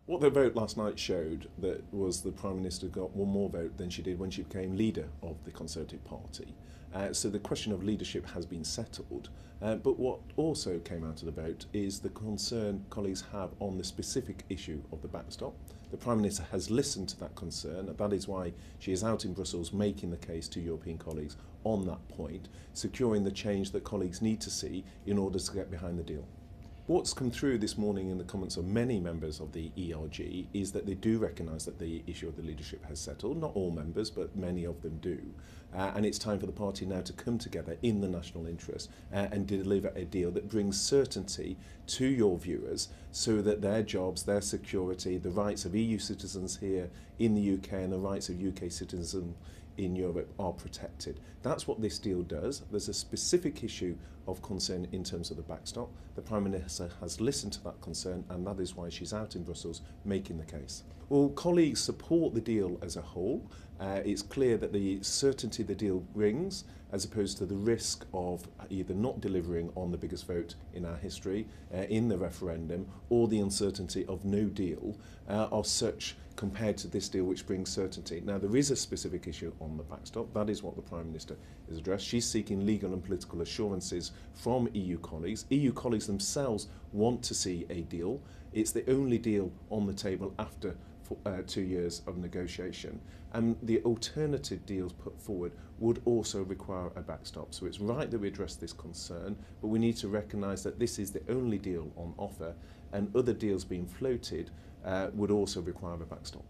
What the vote last night showed that was the Prime Minister got one more vote than she did when she became leader of the Conservative Party. So the question of leadership has been settled. But what also came out of the vote is the concern colleagues have on the specific issue of the backstop. The Prime Minister has listened to that concern, and that is why she is out in Brussels making the case to European colleagues on that point, securing the change that colleagues need to see in order to get behind the deal. What's come through this morning in the comments of many members of the ERG is that they do recognise that the issue of the leadership has settled. Not all members, but many of them do. And it's time for the party now to come together in the national interest and deliver a deal that brings certainty to your viewers so that their jobs, their security, the rights of EU citizens here in the UK and the rights of UK citizens in Europe are protected. That's what this deal does. There's a specific issue of concern in terms of the backstop. The Prime Minister has listened to that concern, and that is why she's out in Brussels making the case. Well, colleagues support the deal as a whole. It's clear that the certainty the deal brings, as opposed to the risk of either not delivering on the biggest vote in our history in the referendum, or the uncertainty of no deal, are such compared to this deal which brings certainty. Now, there is a specific issue on the backstop. That is what the Prime Minister has addressed. She's seeking legal and political assurances from EU colleagues. EU colleagues themselves want to see a deal. It's the only deal on the table after 2 years of negotiation, and the alternative deals put forward would also require a backstop. So it's right that we address this concern, but we need to recognise that this is the only deal on offer, and other deals being floated would also require a backstop.